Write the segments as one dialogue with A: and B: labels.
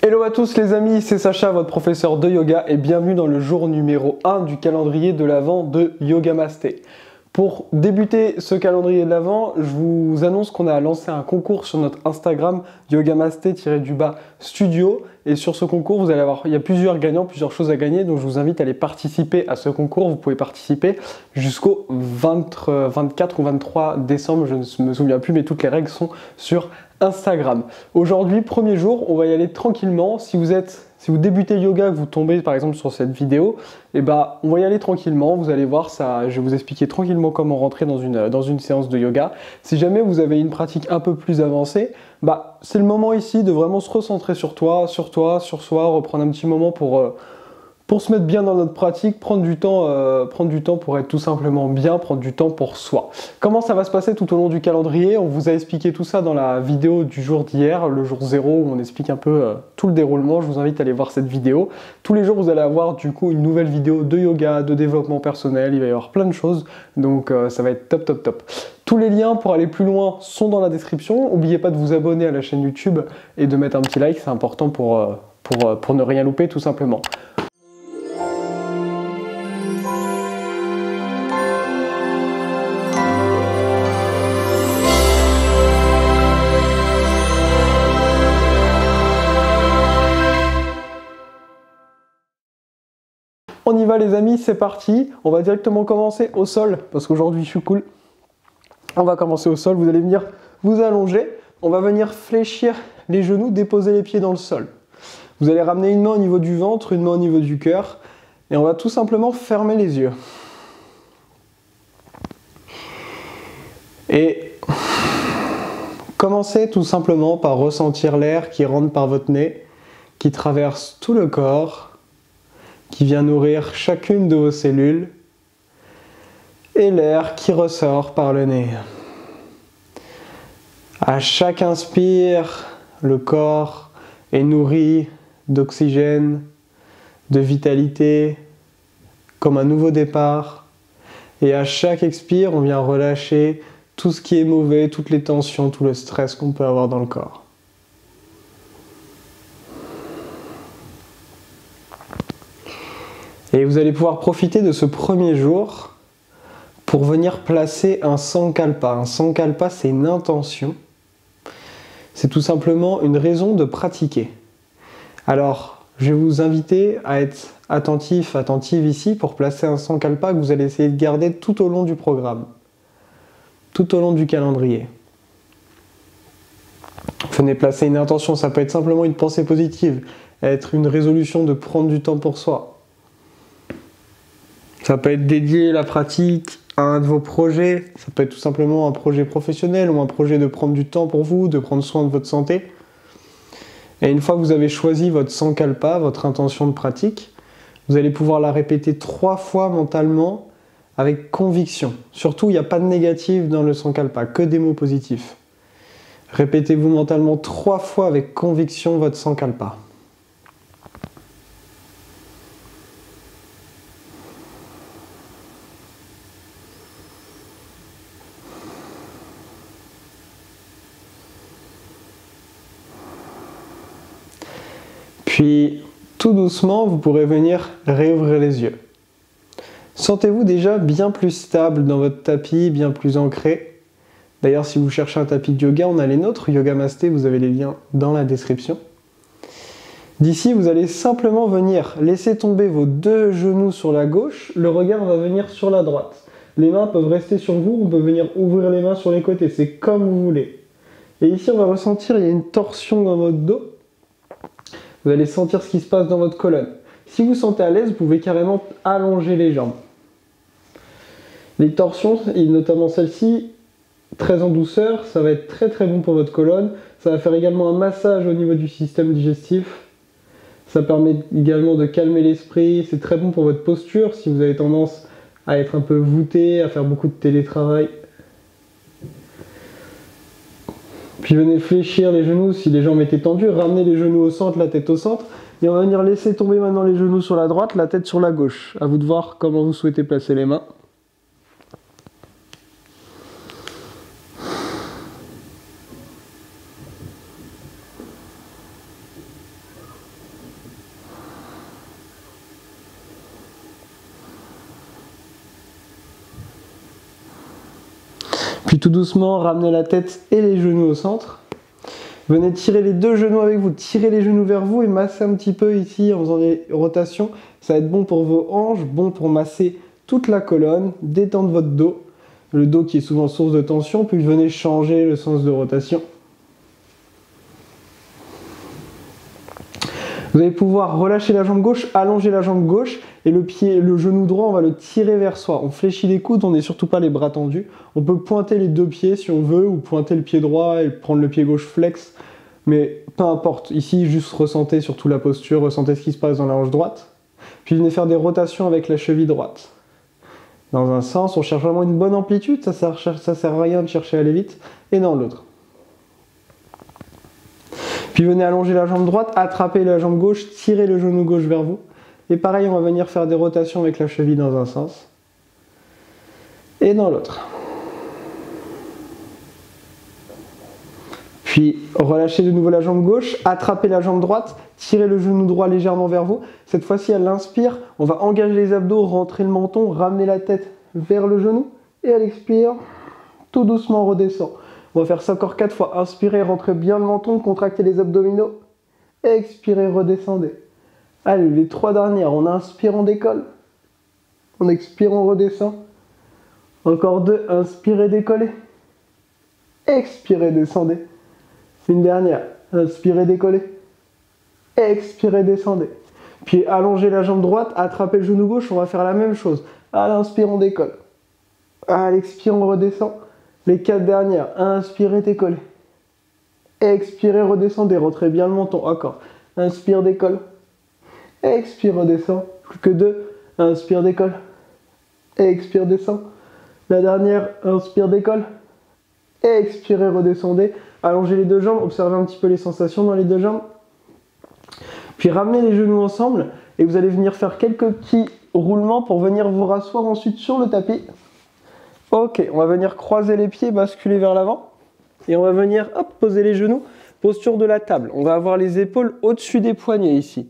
A: Hello à tous les amis, c'est Sacha, votre professeur de yoga et bienvenue dans le jour numéro 1 du calendrier de l'Avent de Yogamasté. Pour débuter ce calendrier de l'Avent, je vous annonce qu'on a lancé un concours sur notre Instagram yogamasté-studio et sur ce concours, vous allez avoir, il y a plusieurs gagnants, plusieurs choses à gagner, donc je vous invite à aller participer à ce concours. Vous pouvez participer jusqu'au 24 ou 23 décembre, je ne me souviens plus, mais toutes les règles sont sur Instagram. Aujourd'hui, premier jour, on va y aller tranquillement. Si vous débutez le yoga, que vous tombez par exemple sur cette vidéo, on va y aller tranquillement. Vous allez voir ça, je vais vous expliquer tranquillement comment rentrer dans une séance de yoga. Si jamais vous avez une pratique un peu plus avancée, c'est le moment ici de vraiment se recentrer sur sur soi, reprendre un petit moment pour se mettre bien dans notre pratique, prendre du temps pour être tout simplement bien, prendre du temps pour soi. Comment ça va se passer tout au long du calendrier? On vous a expliqué tout ça dans la vidéo du jour d'hier, le jour 0, où on explique un peu tout le déroulement. Je vous invite à aller voir cette vidéo. Tous les jours, vous allez avoir du coup une nouvelle vidéo de yoga, de développement personnel. Il va y avoir plein de choses, donc ça va être top. Tous les liens pour aller plus loin sont dans la description. N'oubliez pas de vous abonner à la chaîne YouTube et de mettre un petit like, c'est important pour ne rien louper tout simplement. On y va les amis, c'est parti. On va directement commencer au sol, parce qu'aujourd'hui je suis cool. On va commencer au sol, vous allez venir vous allonger. On va venir fléchir les genoux, déposer les pieds dans le sol. Vous allez ramener une main au niveau du ventre, une main au niveau du cœur. Et on va tout simplement fermer les yeux. Et commencez tout simplement par ressentir l'air qui rentre par votre nez, qui traverse tout le corps, qui vient nourrir chacune de vos cellules, et l'air qui ressort par le nez. À chaque inspire, le corps est nourri d'oxygène, de vitalité, comme un nouveau départ. Et à chaque expire, on vient relâcher tout ce qui est mauvais, toutes les tensions, tout le stress qu'on peut avoir dans le corps. Et vous allez pouvoir profiter de ce premier jour pour venir placer un sankalpa. Un sankalpa, c'est une intention. C'est tout simplement une raison de pratiquer. Alors, je vais vous inviter à être attentif, attentive ici pour placer un sankalpa que vous allez essayer de garder tout au long du programme, tout au long du calendrier. Venez placer une intention, ça peut être simplement une pensée positive, être une résolution de prendre du temps pour soi. Ça peut être dédié la pratique à un de vos projets, ça peut être tout simplement un projet professionnel ou un projet de prendre du temps pour vous, de prendre soin de votre santé. Et une fois que vous avez choisi votre sankalpa, votre intention de pratique, vous allez pouvoir la répéter 3 fois mentalement avec conviction. Surtout, il n'y a pas de négatif dans le sankalpa, que des mots positifs. Répétez-vous mentalement 3 fois avec conviction votre sankalpa. Puis, tout doucement, vous pourrez venir réouvrir les yeux. Sentez-vous déjà bien plus stable dans votre tapis, bien plus ancré. D'ailleurs, si vous cherchez un tapis de yoga, on a les nôtres, Yogamasté, vous avez les liens dans la description. D'ici, vous allez simplement venir laisser tomber vos 2 genoux sur la gauche, le regard va venir sur la droite. Les mains peuvent rester sur vous, on peut venir ouvrir les mains sur les côtés, c'est comme vous voulez. Et ici, on va ressentir, il y a une torsion dans votre dos. Vous allez sentir ce qui se passe dans votre colonne. Si vous sentez à l'aise, vous pouvez carrément allonger les jambes. Les torsions, et notamment celle-ci, très en douceur, ça va être très bon pour votre colonne. Ça va faire également un massage au niveau du système digestif. Ça permet également de calmer l'esprit. C'est très bon pour votre posture si vous avez tendance à être un peu voûté, à faire beaucoup de télétravail. Puis venez fléchir les genoux si les jambes étaient tendues, ramenez les genoux au centre, la tête au centre. Et on va venir laisser tomber maintenant les genoux sur la droite, la tête sur la gauche. À vous de voir comment vous souhaitez placer les mains. Puis tout doucement, ramenez la tête et les genoux au centre. Venez tirer les deux genoux avec vous, tirez les genoux vers vous et massez un petit peu ici en faisant des rotations. Ça va être bon pour vos hanches, bon pour masser toute la colonne, détendre votre dos. Le dos qui est souvent source de tension, puis venez changer le sens de rotation. Vous allez pouvoir relâcher la jambe gauche, allonger la jambe gauche et le genou droit, on va le tirer vers soi. On fléchit les coudes, on n'est surtout pas les bras tendus. On peut pointer les deux pieds si on veut ou pointer le pied droit et prendre le pied gauche flex. Mais peu importe, ici juste ressentez surtout la posture, ressentez ce qui se passe dans la hanche droite. Puis venez faire des rotations avec la cheville droite. Dans un sens, on cherche vraiment une bonne amplitude, ça sert à rien de chercher à aller vite, et dans l'autre. Puis venez allonger la jambe droite, attraper la jambe gauche, tirer le genou gauche vers vous. Et pareil, on va venir faire des rotations avec la cheville dans un sens, et dans l'autre. Puis relâchez de nouveau la jambe gauche, attrapez la jambe droite, tirez le genou droit légèrement vers vous. Cette fois-ci, à l'inspire, on va engager les abdos, rentrer le menton, ramener la tête vers le genou. Et à l'expire, tout doucement, on redescend. On va faire ça encore 4 fois. Inspirez, rentrez bien le menton, contractez les abdominaux. Expirez, redescendez. Allez, les 3 dernières. On inspire, on décolle. On expire, on redescend. Encore 2, inspirez, décollez. Expirez, descendez. Une dernière, inspirez, décollez. Expirez, descendez. Puis allongez la jambe droite, attrapez le genou gauche, on va faire la même chose. À l'inspire, on décolle. À l'expire, on redescend. Les 4 dernières, inspirez, décollez. Expirez, redescendez, rentrez bien le menton, encore. Inspire, décolle. Expire, redescend. Plus que 2, inspire, décolle. Expire, descend. La dernière, inspire, décolle. Expirez, redescendez. Allongez les deux jambes, observez un petit peu les sensations dans les deux jambes. Puis ramenez les genoux ensemble et vous allez venir faire quelques petits roulements pour venir vous rasseoir ensuite sur le tapis. Ok, on va venir croiser les pieds, basculer vers l'avant. Et on va venir hop, poser les genoux, posture de la table. On va avoir les épaules au-dessus des poignets ici.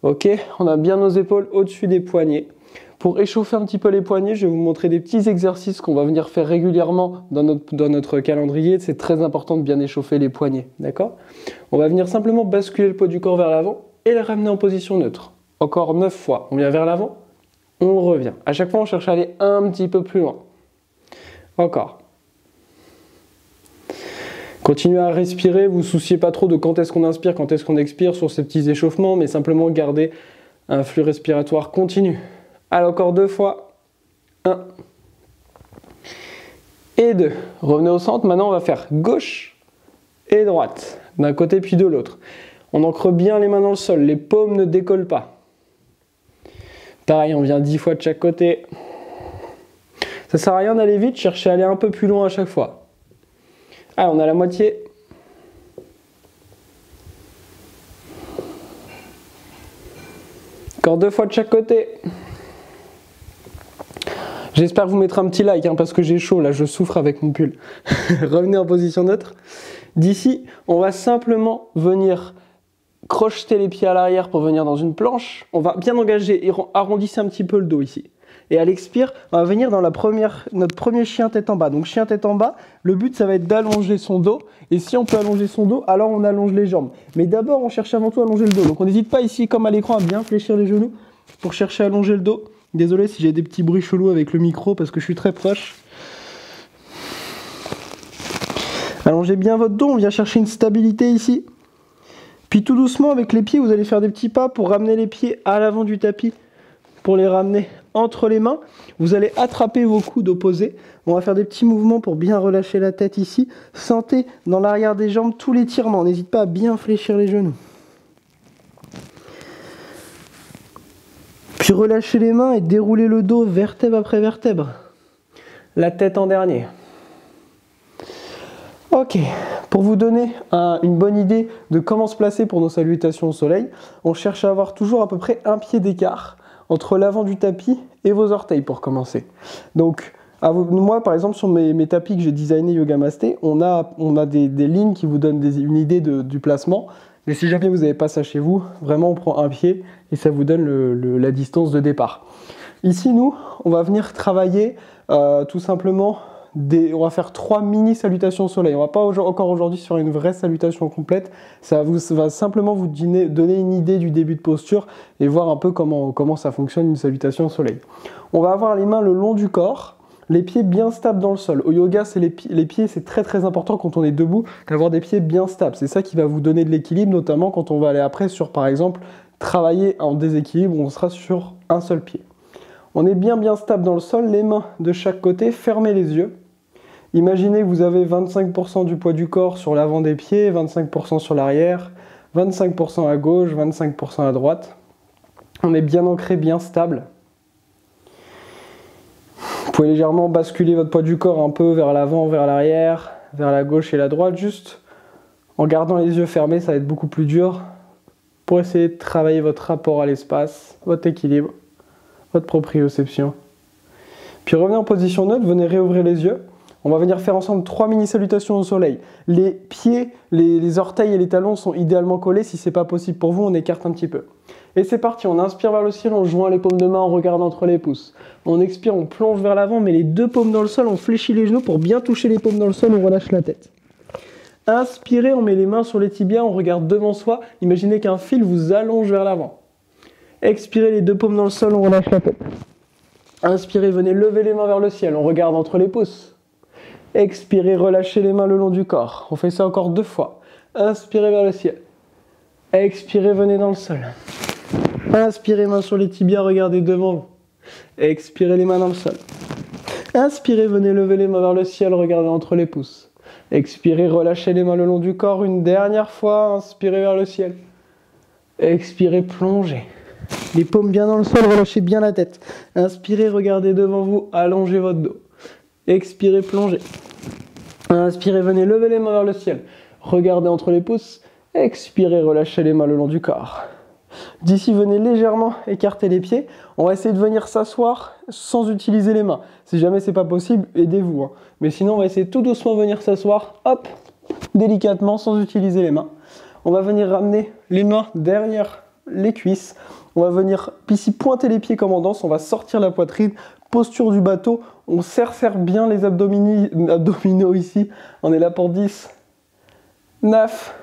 A: Ok, on a bien nos épaules au-dessus des poignets. Pour échauffer un petit peu les poignets, je vais vous montrer des petits exercices qu'on va venir faire régulièrement dans notre calendrier. C'est très important de bien échauffer les poignets, d'accord? On va venir simplement basculer le poids du corps vers l'avant et le ramener en position neutre. Encore 9 fois. On vient vers l'avant, on revient. À chaque fois, on cherche à aller un petit peu plus loin. Encore. Continuez à respirer, vous ne souciez pas trop de quand est-ce qu'on inspire, quand est-ce qu'on expire sur ces petits échauffements, mais simplement gardez un flux respiratoire continu. Alors encore 2 fois. 1 et 2. Revenez au centre. Maintenant, on va faire gauche et droite. D'un côté puis de l'autre. On ancre bien les mains dans le sol. Les paumes ne décollent pas. Pareil, on vient 10 fois de chaque côté. Ça sert à rien d'aller vite. Cherchez à aller un peu plus loin à chaque fois. Ah, on a la moitié. Encore 2 fois de chaque côté. J'espère que vous mettrez un petit like parce que j'ai chaud, là je souffre avec mon pull. Revenez en position neutre. D'ici, on va simplement venir crocheter les pieds à l'arrière pour venir dans une planche. On va bien engager et arrondissez un petit peu le dos ici. Et à l'expire, on va venir dans notre premier chien tête en bas. Donc chien tête en bas, le but ça va être d'allonger son dos. Et si on peut allonger son dos, alors on allonge les jambes. Mais d'abord, on cherche avant tout à allonger le dos. Donc on n'hésite pas ici, comme à l'écran, à bien fléchir les genoux pour chercher à allonger le dos. Désolé si j'ai des petits bruits chelous avec le micro parce que je suis très proche. Allongez bien votre dos, on vient chercher une stabilité ici. Puis tout doucement avec les pieds, vous allez faire des petits pas pour ramener les pieds à l'avant du tapis. Pour les ramener entre les mains, vous allez attraper vos coudes opposés. On va faire des petits mouvements pour bien relâcher la tête ici. Sentez dans l'arrière des jambes tout l'étirement, n'hésitez pas à bien fléchir les genoux. Puis relâchez les mains et déroulez le dos vertèbre après vertèbre. La tête en dernier. Ok, pour vous donner une bonne idée de comment se placer pour nos salutations au soleil, on cherche à avoir toujours à peu près un pied d'écart entre l'avant du tapis et vos orteils pour commencer. Donc, moi par exemple sur mes tapis que j'ai designés Yoga Masté, on a des lignes qui vous donnent une idée du placement. Mais si jamais vous n'avez pas ça chez vous, vraiment on prend un pied et ça vous donne la distance de départ. Ici nous, on va venir travailler tout simplement on va faire 3 mini salutations au soleil. On va pas encore aujourd'hui faire une vraie salutation complète. Ça va simplement vous donner une idée du début de posture et voir un peu comment ça fonctionne une salutation au soleil. On va avoir les mains le long du corps, les pieds bien stables dans le sol. Au yoga, les pieds, c'est très très important quand on est debout d'avoir des pieds bien stables. C'est ça qui va vous donner de l'équilibre, notamment quand on va aller après sur, par exemple, travailler en déséquilibre où on sera sur un seul pied. On est bien stable dans le sol, les mains de chaque côté, fermez les yeux. Imaginez que vous avez 25% du poids du corps sur l'avant des pieds, 25% sur l'arrière, 25% à gauche, 25% à droite. On est bien ancré, bien stable. Vous pouvez légèrement basculer votre poids du corps un peu vers l'avant, vers l'arrière, vers la gauche et la droite, juste en gardant les yeux fermés, ça va être beaucoup plus dur pour essayer de travailler votre rapport à l'espace, votre équilibre, votre proprioception. Puis revenez en position neutre, venez réouvrir les yeux. On va venir faire ensemble 3 mini salutations au soleil. Les pieds, les orteils et les talons sont idéalement collés. Si ce n'est pas possible pour vous, on écarte un petit peu. Et c'est parti, on inspire vers le ciel, on joint les paumes de main, on regarde entre les pouces. On expire, on plonge vers l'avant, met les 2 paumes dans le sol, on fléchit les genoux pour bien toucher les paumes dans le sol, on relâche la tête. Inspirez, on met les mains sur les tibias, on regarde devant soi. Imaginez qu'un fil vous allonge vers l'avant. Expirez, les 2 paumes dans le sol, on relâche la tête. Inspirez, venez lever les mains vers le ciel, on regarde entre les pouces. Expirez, relâchez les mains le long du corps. On fait ça encore 2 fois. Inspirez vers le ciel. Expirez, venez dans le sol. Inspirez, mains sur les tibias, regardez devant vous. Expirez les mains dans le sol. Inspirez, venez lever les mains vers le ciel, regardez entre les pouces. Expirez, relâchez les mains le long du corps. Une dernière fois, inspirez vers le ciel. Expirez, plongez. Les paumes bien dans le sol, relâchez bien la tête. Inspirez, regardez devant vous, allongez votre dos. Expirez, plongez. Inspirez, venez lever les mains vers le ciel. Regardez entre les pouces. Expirez, relâchez les mains le long du corps. D'ici, venez légèrement écarter les pieds. On va essayer de venir s'asseoir sans utiliser les mains. Si jamais c'est pas possible, aidez-vous, hein. Mais sinon, on va essayer tout doucement de venir s'asseoir. Hop, délicatement, sans utiliser les mains. On va venir ramener les mains derrière les cuisses. On va venir ici pointer les pieds comme en danse. On va sortir la poitrine. Posture du bateau. On serre bien les abdominaux ici. On est là pour 10, 9,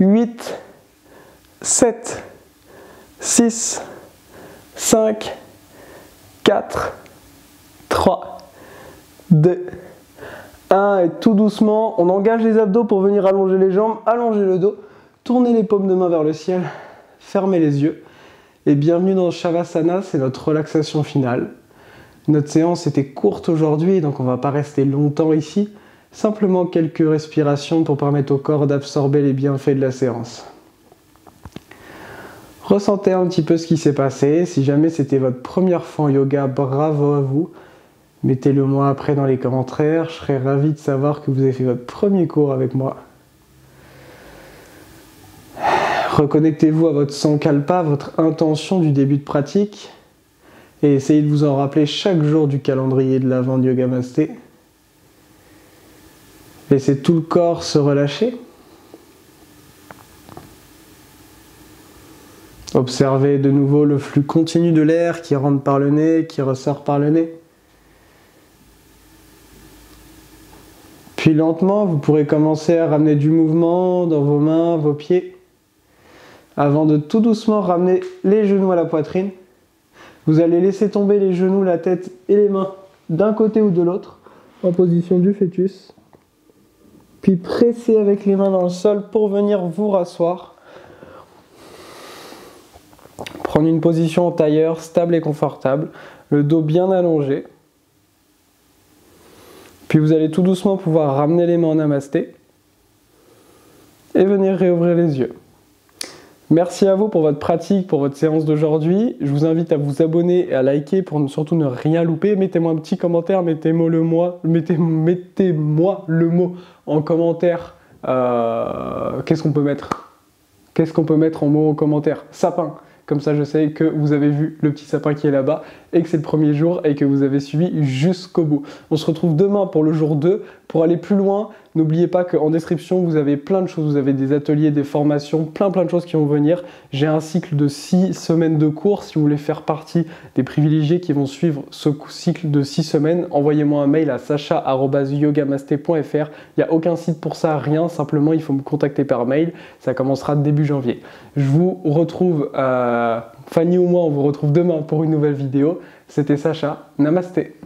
A: 8, 7, 6, 5, 4, 3, 2, 1. Et tout doucement, on engage les abdos pour venir allonger les jambes, allonger le dos, tournez les paumes de main vers le ciel, fermez les yeux. Et bienvenue dans Shavasana, c'est notre relaxation finale. Notre séance était courte aujourd'hui, donc on ne va pas rester longtemps ici. Simplement quelques respirations pour permettre au corps d'absorber les bienfaits de la séance. Ressentez un petit peu ce qui s'est passé. Si jamais c'était votre première fois en yoga, bravo à vous. Mettez-le moi après dans les commentaires. Je serais ravi de savoir que vous avez fait votre premier cours avec moi. Reconnectez-vous à votre sankalpa, votre intention du début de pratique. Et essayez de vous en rappeler chaque jour du calendrier de l'Avent de Yoga Masté. Laissez tout le corps se relâcher. Observez de nouveau le flux continu de l'air qui rentre par le nez, qui ressort par le nez. Puis lentement, vous pourrez commencer à ramener du mouvement dans vos mains, vos pieds, avant de tout doucement ramener les genoux à la poitrine. Vous allez laisser tomber les genoux, la tête et les mains d'un côté ou de l'autre, en position du fœtus. Puis pressez avec les mains dans le sol pour venir vous rasseoir. Prendre une position en tailleur, stable et confortable, le dos bien allongé. Puis vous allez tout doucement pouvoir ramener les mains en namasté et venir réouvrir les yeux. Merci à vous pour votre pratique, pour votre séance d'aujourd'hui. Je vous invite à vous abonner et à liker pour surtout ne rien louper. Mettez-moi un petit commentaire, mettez-moi le mot en commentaire. Qu'est-ce qu'on peut mettre? Qu'est-ce qu'on peut mettre en mot en commentaire? Sapin. Comme ça, je sais que vous avez vu le petit sapin qui est là-bas et que c'est le premier jour et que vous avez suivi jusqu'au bout. On se retrouve demain pour le jour 2. Pour aller plus loin, n'oubliez pas qu'en description, vous avez plein de choses. Vous avez des ateliers, des formations, plein de choses qui vont venir. J'ai un cycle de 6 semaines de cours. Si vous voulez faire partie des privilégiés qui vont suivre ce cycle de 6 semaines, envoyez-moi un mail à sacha@yogamasté.fr. Il n'y a aucun site pour ça, rien. Simplement, il faut me contacter par mail. Ça commencera début janvier. Je vous retrouve, Fanny ou moi, on vous retrouve demain pour une nouvelle vidéo. C'était Sacha. Namasté.